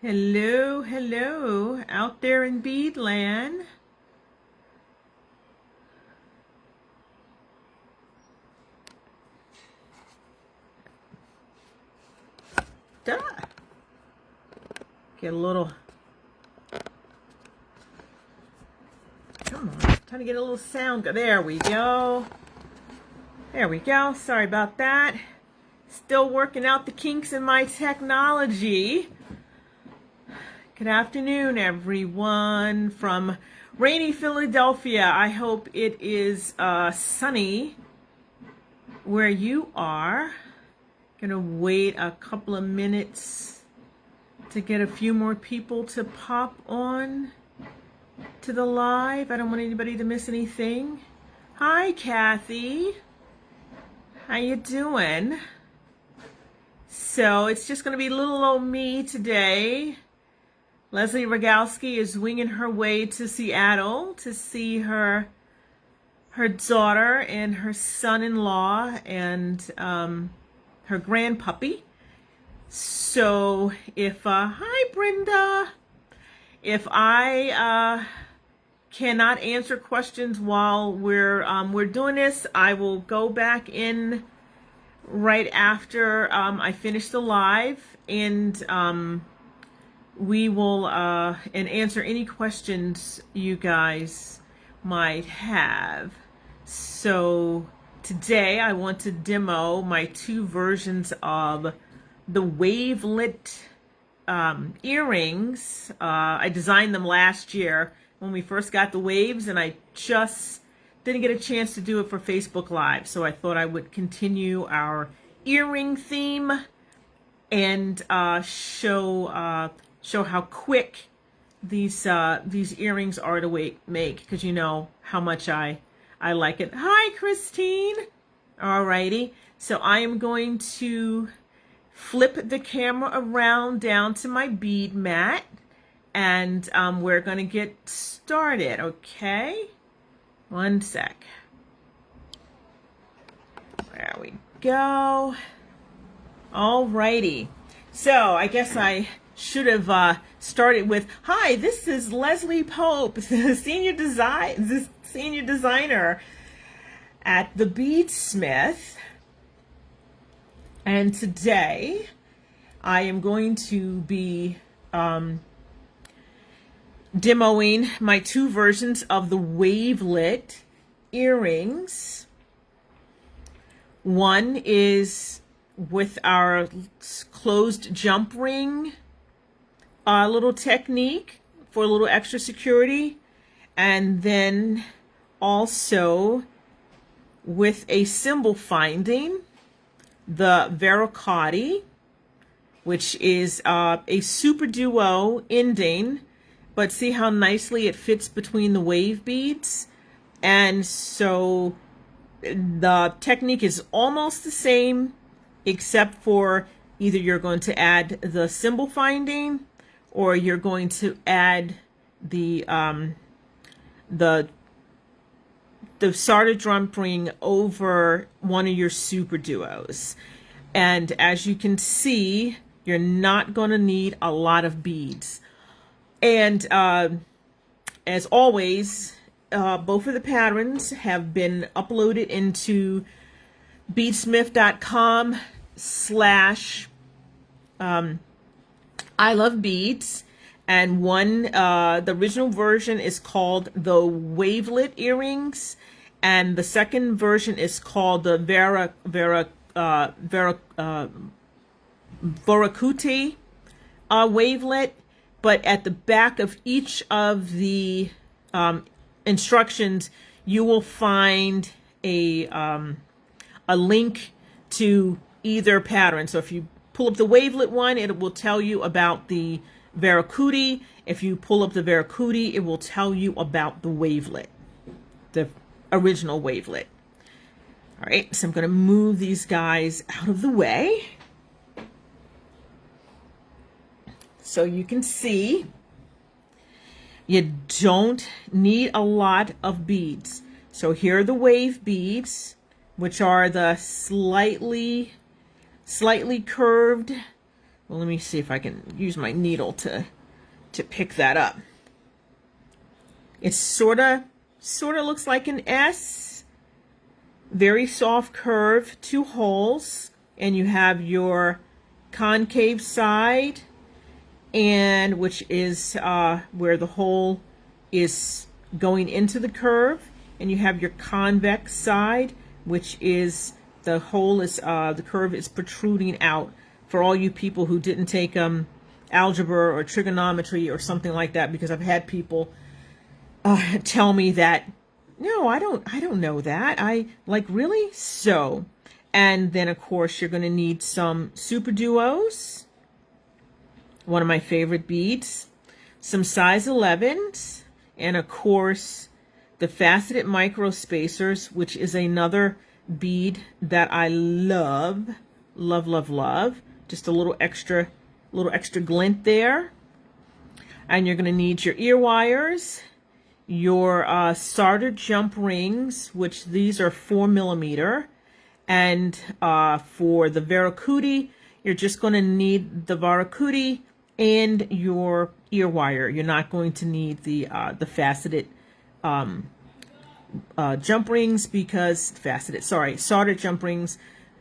Hello, hello, out there in Beadland. Duh. Get a little, come on, trying to get a little sound. There we go. There we go. Sorry about that. Still working out the kinks in my technology. Good afternoon, everyone from rainy Philadelphia. I hope it is sunny where you are. Gonna wait a couple of minutes to get a few more people to pop on to the live. I don't want anybody to miss anything. Hi, Kathy. How you doing? So it's just gonna be little old me today. Leslie Rogalski is winging her way to Seattle to see her daughter and her son-in-law and her grandpuppy. So if hi Brenda, if I cannot answer questions while we're doing this, I will go back in right after I finish the live, and we will and answer any questions you guys might have. So today I want to demo my two versions of the Wavelet earrings. I designed them last year when we first got the waves, and I just didn't get a chance to do it for Facebook Live. So I thought I would continue our earring theme and show how quick these earrings are to make, because you know how much I like it. Hi, Christine. Alrighty, so I am going to flip the camera around down to my bead mat, and we're going to get started, okay? One sec. There we go. Alrighty, so I guess I should have started with, hi, this is Leslie Pope, the senior designer at the Beadsmith, and today I am going to be demoing my two versions of the Wavelet earrings. One is with our closed jump ring little technique for a little extra security, and then also with a symbol finding, the Vericotti, which is a super duo ending, but see how nicely it fits between the wave beads. And so the technique is almost the same, except for either you're going to add the symbol finding, or you're going to add the solder drum ring over one of your super duos. And as you can see, you're not going to need a lot of beads. And as always, both of the patterns have been uploaded into beadsmith.com/I love beads, and the original version is called the Wavelet earrings, and the second version is called the Vericotti Wavelet. But at the back of each of the instructions, you will find a link to either pattern. So if you pull up the Wavelet one, it will tell you about the Vericotti. If you pull up the Vericotti, it will tell you about the Wavelet, the original Wavelet. All right, so I'm going to move these guys out of the way so you can see. You don't need a lot of beads. So here are the wave beads, which are the slightly curved. Well, let me see if I can use my needle to pick that up. It sort of looks like an S. Very soft curve, 2 holes, and you have your concave side, and which is where the hole is going into the curve, and you have your convex side, which is the hole is the curve is protruding out. For all you people who didn't take algebra or trigonometry or something like that, because I've had people tell me that, no, I don't know that. I like, really? So, and then of course you're going to need some super duos, one of my favorite beads, some size 11s, and of course the faceted micro spacers, which is another bead that I love, love, love, love. Just a little extra glint there. And you're going to need your ear wires, your solder jump rings, which these are 4mm, and for the Varacuti, you're just going to need the Varacuti and your ear wire. You're not going to need the faceted jump rings, because solder jump rings,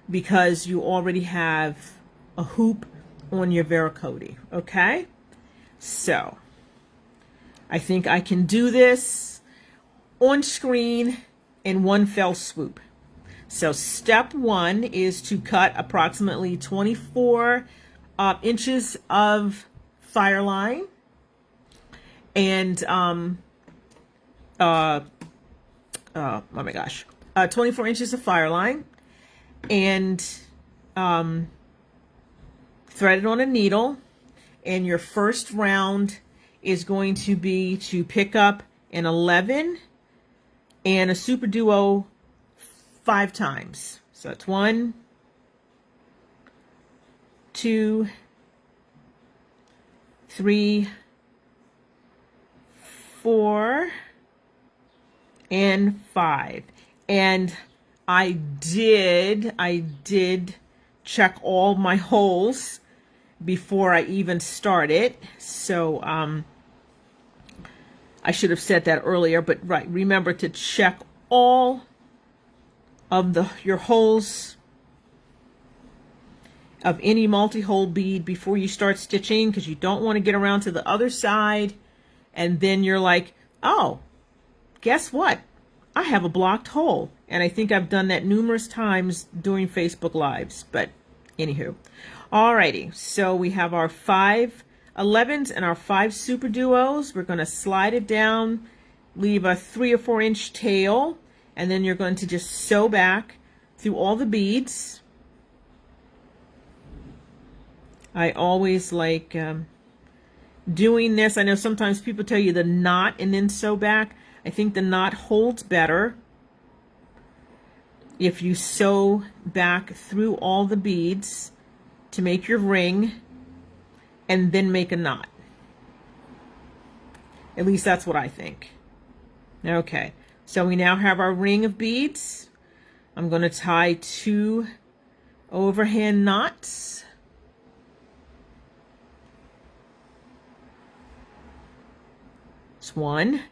because you already have a hoop on your Varacuti. Okay, so I think I can do this on screen in one fell swoop. So step 1 is to cut approximately 24 inches of fire line, and oh my gosh, 24 inches of fire line, and thread it on a needle. And your first round is going to be to pick up an 11 and a super duo 5 times. So it's 1, 2, 3, 4, and 5. And I did check all my holes before I even started. So I should have said that earlier, but right, remember to check all of your holes of any multi-hole bead before you start stitching, because you don't want to get around to the other side and then you're like, oh, guess what? I have a blocked hole. And I think I've done that numerous times during Facebook Lives, but anywho. Alrighty, so we have our 5 11s and our 5 super duos. We're going to slide it down, leave a 3 or 4 inch tail, and then you're going to just sew back through all the beads. I always like doing this. I know sometimes people tell you the knot and then sew back. I think the knot holds better if you sew back through all the beads to make your ring and then make a knot. At least that's what I think. Okay, so we now have our ring of beads. I'm going to tie 2 overhand knots. It's 1.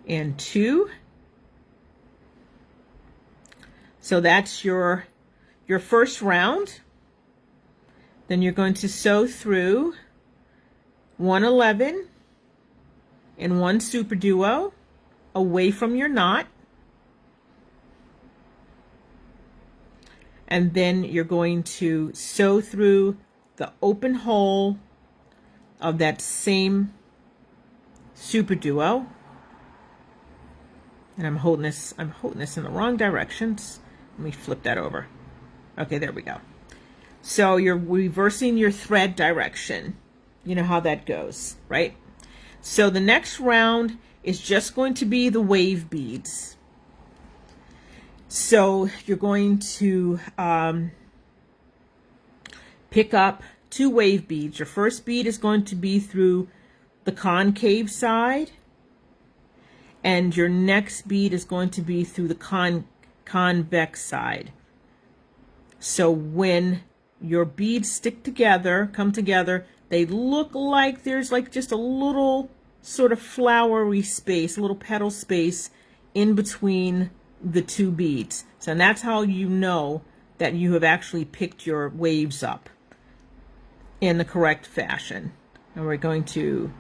And 2. So that's your first round. Then you're going to sew through 1 11 and 1 super duo away from your knot. And then you're going to sew through the open hole of that same super duo. And I'm holding this in the wrong directions. Let me flip that over. Okay, there we go. So you're reversing your thread direction. You know how that goes, right? So the next round is just going to be the wave beads. So you're going to pick up 2 wave beads. Your first bead is going to be through the concave side, and your next bead is going to be through the convex side. So when your beads stick together, come together, they look like there's like just a little sort of flowery space, a little petal space in between the 2 beads. So that's how you know that you have actually picked your waves up in the correct fashion. And we're going to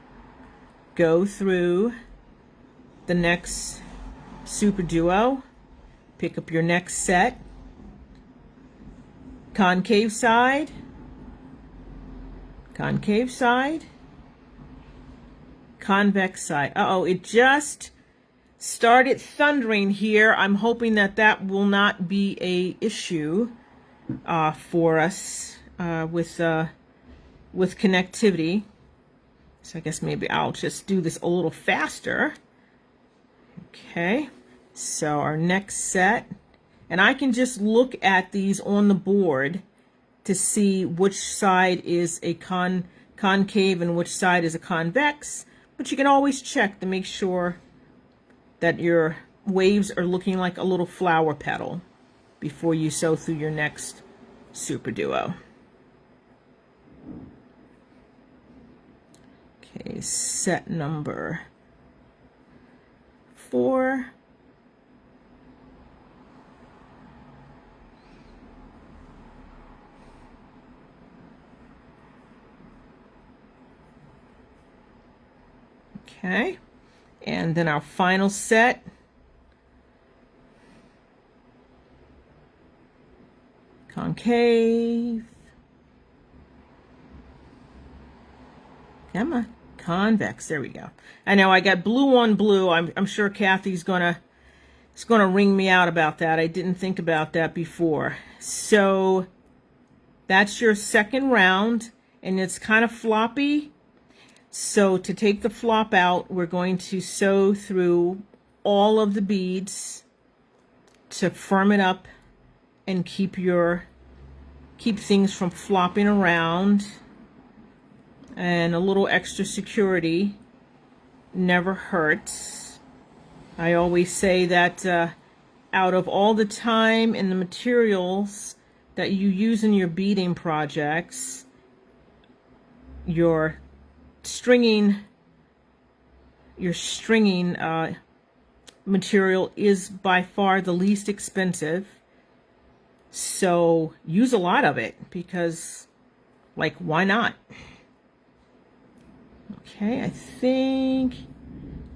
go through the next super duo, pick up your next set, concave side, convex side. Uh-oh, it just started thundering here. I'm hoping that that will not be a issue for us with connectivity. So I guess maybe I'll just do this a little faster. Okay, so our next set, and I can just look at these on the board to see which side is a concave and which side is a convex, but you can always check to make sure that your waves are looking like a little flower petal before you sew through your next super duo. Okay, set number 4. Okay, and then our final set. Concave. Come on. Convex. There we go. I know I got blue on blue. I'm sure Kathy's gonna ring me out about that. I didn't think about that before. So that's your second round, and it's kind of floppy. So to take the flop out, we're going to sew through all of the beads to firm it up and keep things from flopping around. And a little extra security never hurts. I always say that out of all the time and the materials that you use in your beading projects, your stringing material is by far the least expensive. So use a lot of it, because, like, why not? Okay, I think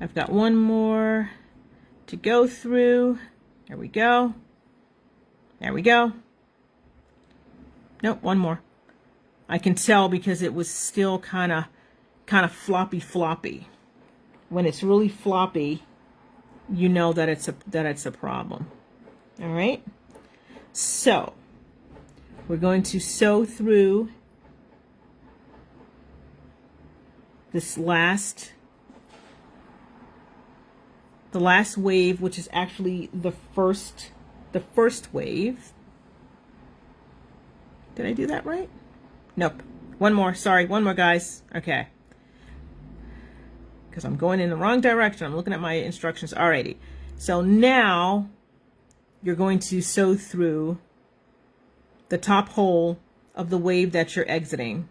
I've got one more to go through. There we go. There we go. Nope, one more. I can tell because it was still kind of floppy. When it's really floppy, you know that it's a problem. All right. So we're going to sew through this the last wave, which is actually the first wave. Did I do that right? Nope. One more. Sorry, one more, guys. Okay. Because I'm going in the wrong direction. I'm looking at my instructions already. So now you're going to sew through the top hole of the wave that you're exiting.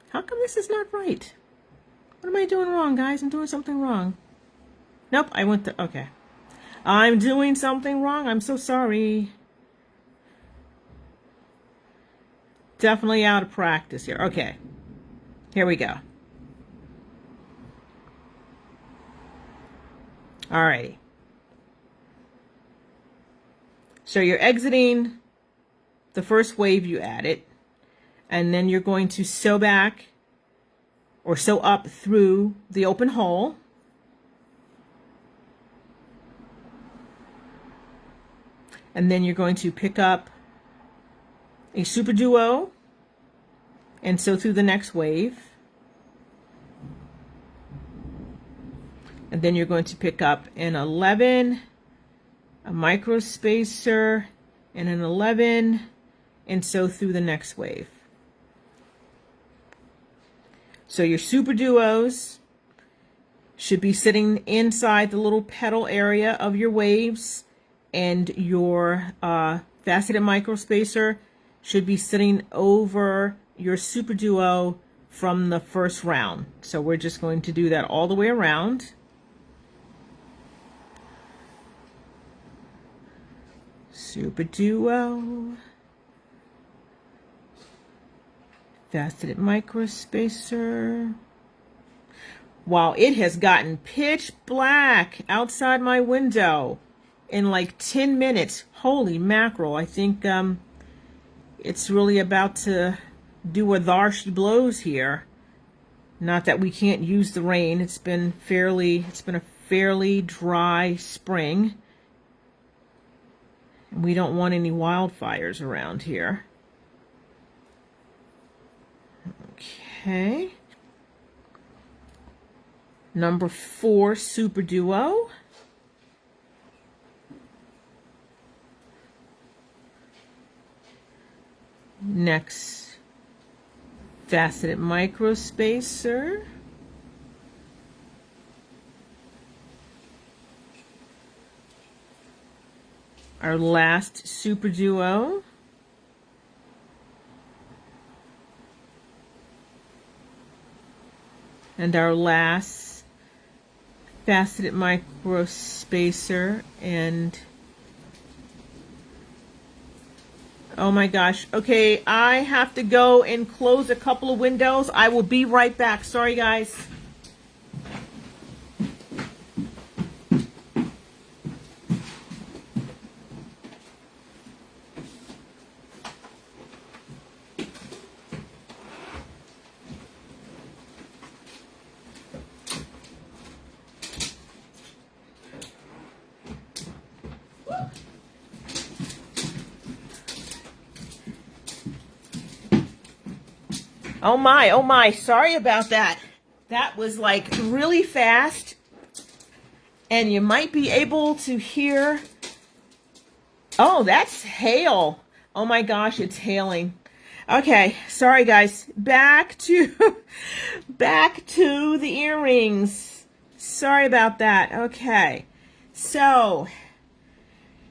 How come this is not right? What am I doing wrong, guys? I'm doing something wrong. Nope, I went to... Okay. I'm doing something wrong. I'm so sorry. Definitely out of practice here. Okay. Here we go. Alrighty. So you're exiting the first wave you added, and then you're going to sew back or sew up through the open hole. And then you're going to pick up a super duo and sew through the next wave. And then you're going to pick up an 11 a micro spacer, and an 11, and sew through the next wave. So your super duos should be sitting inside the little petal area of your waves, and your faceted micro spacer should be sitting over your super duo from the first round. So we're just going to do that all the way around. Super duo, faceted micro spacer. Wow, it has gotten pitch black outside my window in like 10 minutes. Holy mackerel. I think it's really about to do a thar she blows here. Not that we can't use the rain. It's been a fairly dry spring. And we don't want any wildfires around here. Okay. Number 4, super duo. Next, faceted micro spacer. Our last super duo. And our last faceted micro spacer. And oh my gosh. Okay, I have to go and close a couple of windows. I will be right back. Sorry, guys. Oh my, sorry about that. That was like really fast, and you might be able to hear, oh, that's hail. Oh my gosh, it's hailing. Okay, sorry guys, back to the earrings. Sorry about that. Okay, so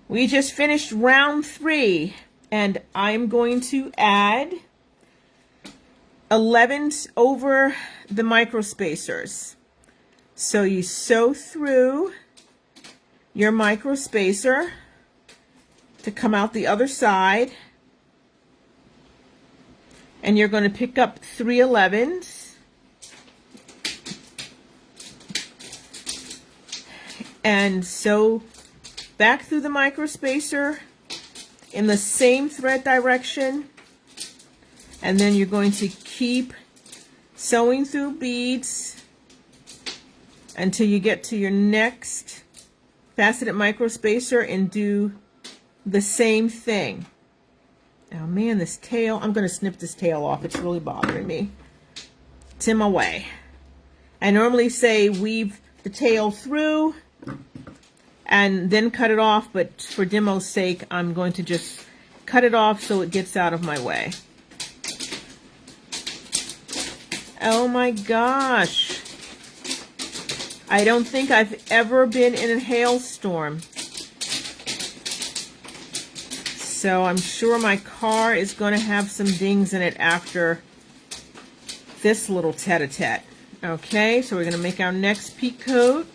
we just finished round 3, and I'm going to add 11s over the micro spacers. So you sew through your micro spacer to come out the other side, and you're going to pick up 3 11s and sew back through the micro spacer in the same thread direction. And then you're going to keep sewing through beads until you get to your next faceted micro spacer and do the same thing. Oh man, this tail, I'm going to snip this tail off. It's really bothering me. It's in my way. I normally say weave the tail through and then cut it off, but for demo's sake, I'm going to just cut it off so it gets out of my way. Oh my gosh. I don't think I've ever been in a hailstorm. So I'm sure my car is going to have some dings in it after this little tete-a-tete. Okay, so we're going to make our next peak coat.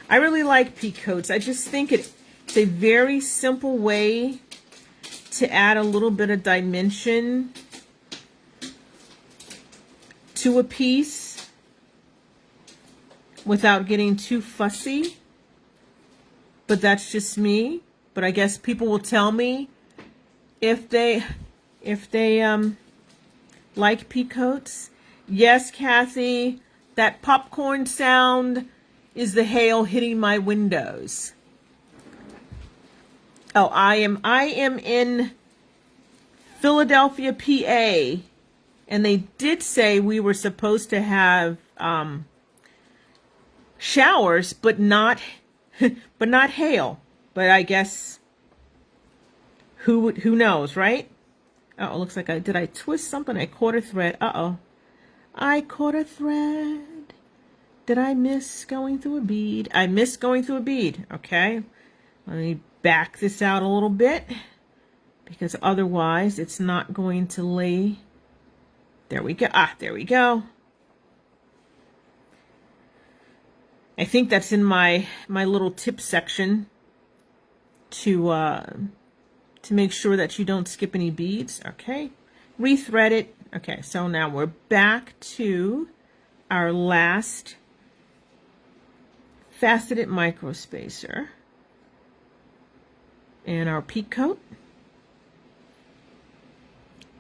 I really like peak coats. I just think it's a very simple way to add a little bit of dimension to a piece without getting too fussy. But that's just me. But I guess people will tell me if they like picots. Yes, Kathy, that popcorn sound is the hail hitting my windows. Oh, I am in Philadelphia, PA, and they did say we were supposed to have showers, but not but not hail. But I guess who knows, right? Oh, it looks like did I twist something? I caught a thread. Uh-oh. I caught a thread. Did I miss going through a bead? I missed going through a bead. Okay. Let me back this out a little bit, because otherwise it's not going to lay. There we go. Ah, there we go. I think that's in my little tip section to make sure that you don't skip any beads. Okay, rethread it. Okay, so now we're back to our last faceted microspacer and our picot,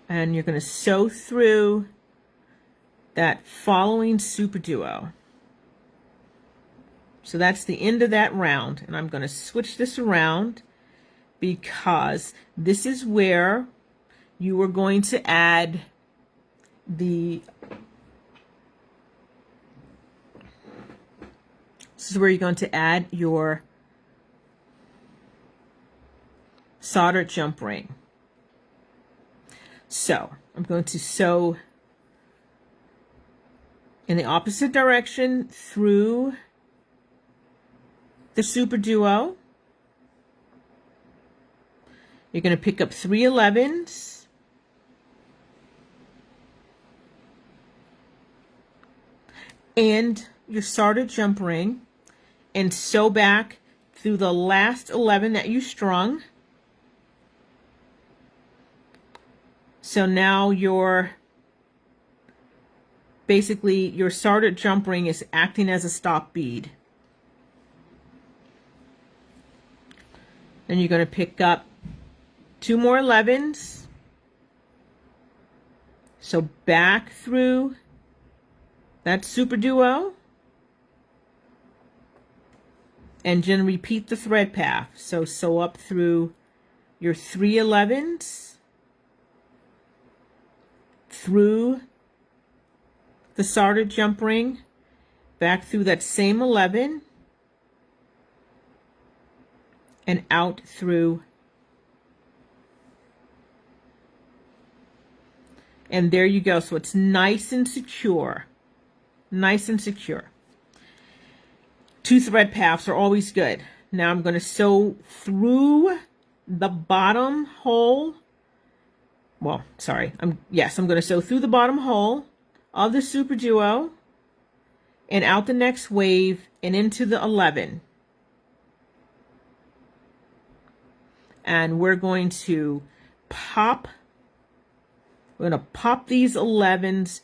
and you're going to sew through that following super duo. So that's the end of that round, and I'm going to switch this around because this is where you are going to add this is where you're going to add your soldered jump ring. So I'm going to sew in the opposite direction through the super duo. You're going to pick up 3 11s, and your soldered jump ring, and sew back through the last 11 that you strung. So now basically your soldered jump ring is acting as a stop bead. And you're going to pick up 2 more 11s. So back through that super duo. And then repeat the thread path. So sew up through your 3 11s, through the soldered jump ring, back through that same 11, and out through. And there you go. So it's nice and secure. Nice and secure. 2 thread paths are always good. Now I'm going to sew through the bottom hole. Well, sorry. I'm going to sew through the bottom hole of the super duo and out the next wave and into the 11. And we're going to pop these 11s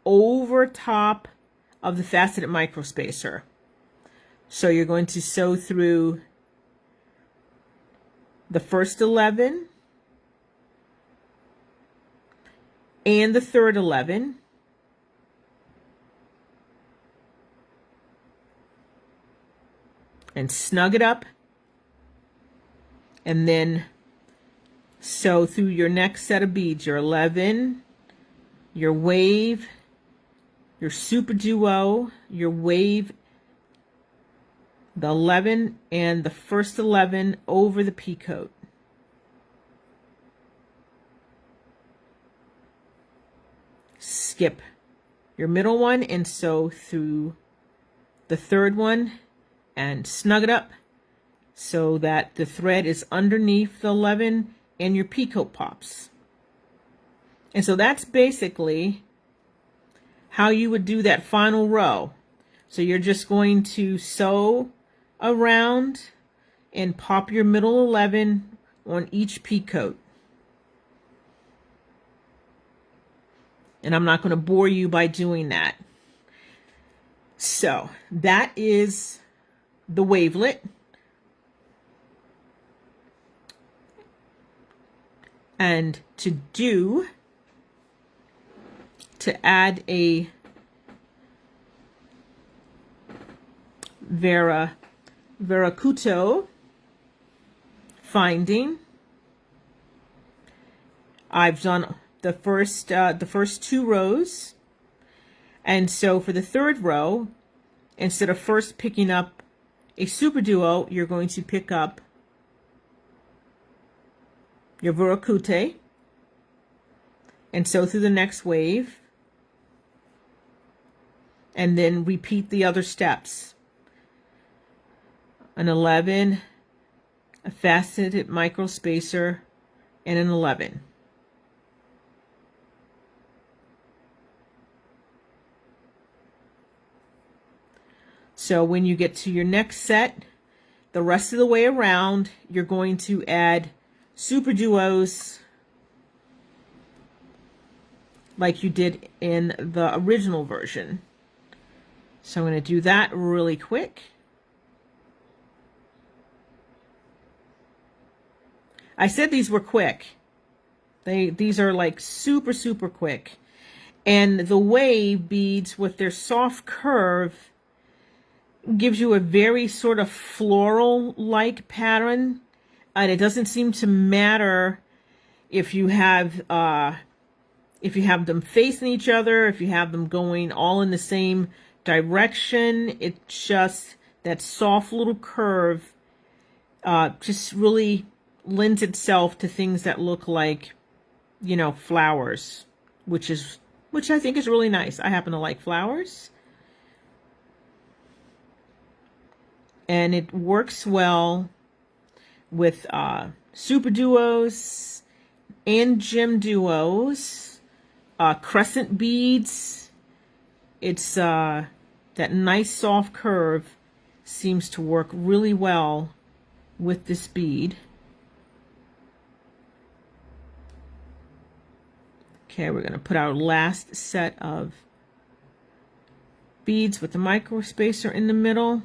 over top of the faceted microspacer. So you're going to sew through the first 11 and the third 11. And snug it up. And then sew through your next set of beads, your 11, your wave, your super duo, your wave, the 11 and the first 11 over the picot. Skip your middle one and sew through the third one and snug it up so that the thread is underneath the 11 and your picot pops. And so that's basically how you would do that final row. So you're just going to sew around and pop your middle 11 on each picot. And I'm not going to bore you by doing that. So that is the wavelet. And to add a Veracutto finding, I've done the first 2 rows, and so for the third row instead of first picking up a super duo, you're going to pick up your veracute and sew through the next wave, and then repeat the other steps. An 11, a faceted micro spacer, and an 11. So when you get to your next set, the rest of the way around, you're going to add super duos like you did in the original version. So I'm going to do that really quick. I said these were quick. These are like super, super quick. And the wave beads with their soft curve gives you a very sort of floral-like pattern. And it doesn't seem to matter if you have them facing each other, if you have them going all in the same direction. It's just that soft little curve just really lends itself to things that look like, you know, flowers, which I think is really nice. I happen to like flowers. And it works well with super duos and gem duos, crescent beads. It's that nice soft curve seems to work really well with this bead. Okay, we're going to put our last set of beads with the micro spacer in the middle.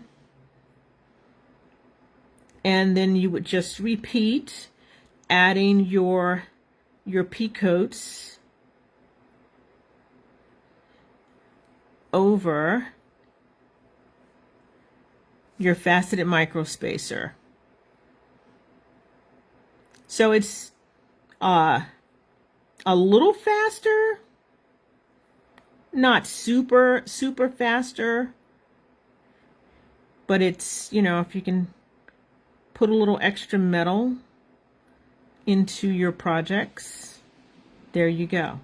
And then you would just repeat, adding your picots over your faceted micro spacer. So it's a little faster, not super, super faster, but it's, you know, if you can put a little extra metal into your projects, there you go.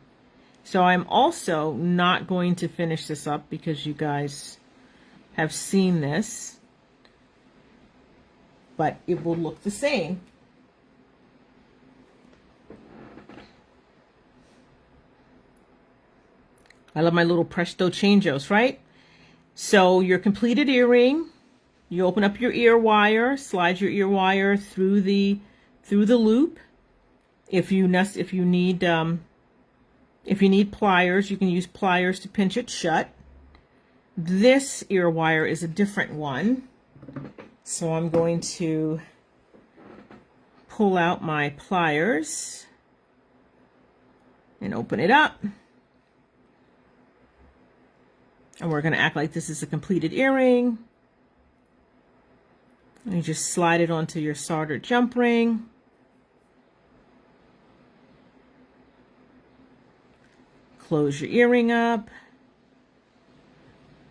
So I'm also not going to finish this up because you guys have seen this, but it will look the same. I love my little presto changos, right? So your completed earring, you open up your ear wire, slide your ear wire through the loop. If you need pliers, you can use pliers to pinch it shut. This ear wire is a different one, so I'm going to pull out my pliers and open it up. And we're going to act like this is a completed earring. And you just slide it onto your soldered jump ring. Close your earring up.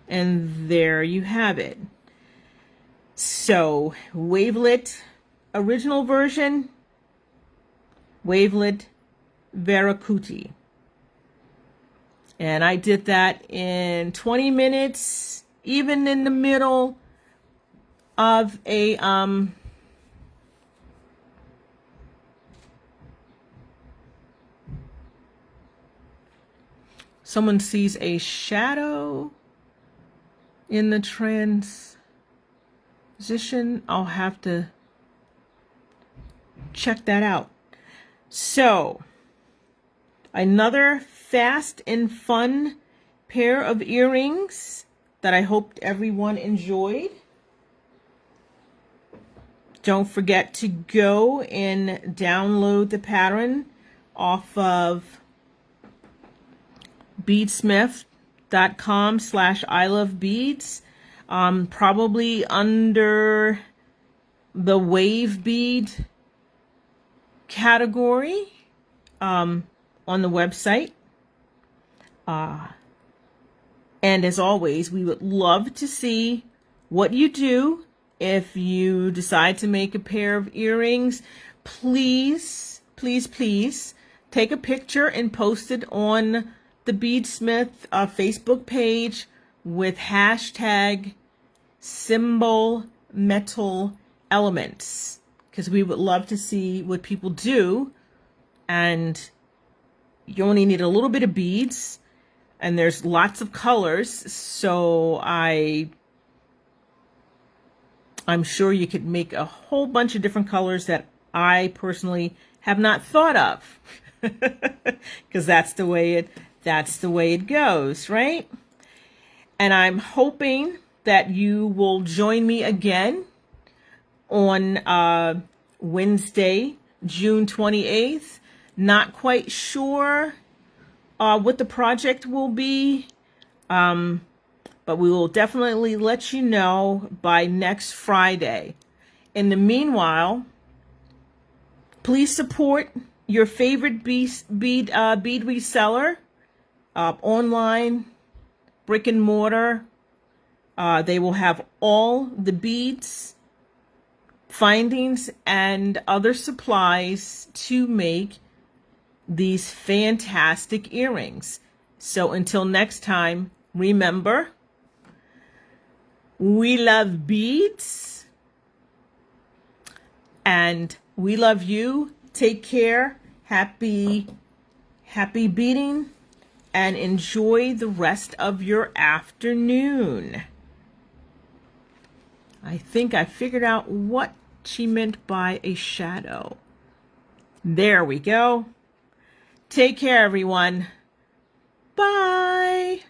And there you have it. So, Wavelet original version, Wavelet veracute. And I did that in 20 minutes, even in the middle of a someone sees a shadow in the transition. I'll have to check that out. So, another fast and fun pair of earrings that I hope everyone enjoyed. Don't forget to go and download the pattern off of beadsmith.com/ilovebeads, probably under the wave bead category on the website. And as always, we would love to see what you do. If you decide to make a pair of earrings, please, please, please take a picture and post it on the Beadsmith Facebook page with hashtag symbol metal elements, because we would love to see what people do. And you only need a little bit of beads, and there's lots of colors, so I'm sure you could make a whole bunch of different colors that I personally have not thought of, because that's the way it goes, right? And I'm hoping that you will join me again on Wednesday, June 28th. Not quite sure what the project will be, but we will definitely let you know by next Friday. In the meanwhile, please support your favorite bead reseller, online, brick and mortar. They will have all the beads, findings, and other supplies to make these fantastic earrings. So until next time, remember, we love beads and we love you. Take care. Happy beading, and enjoy the rest of your afternoon. I think I figured out what she meant by a shadow. There we go. Take care, everyone. Bye.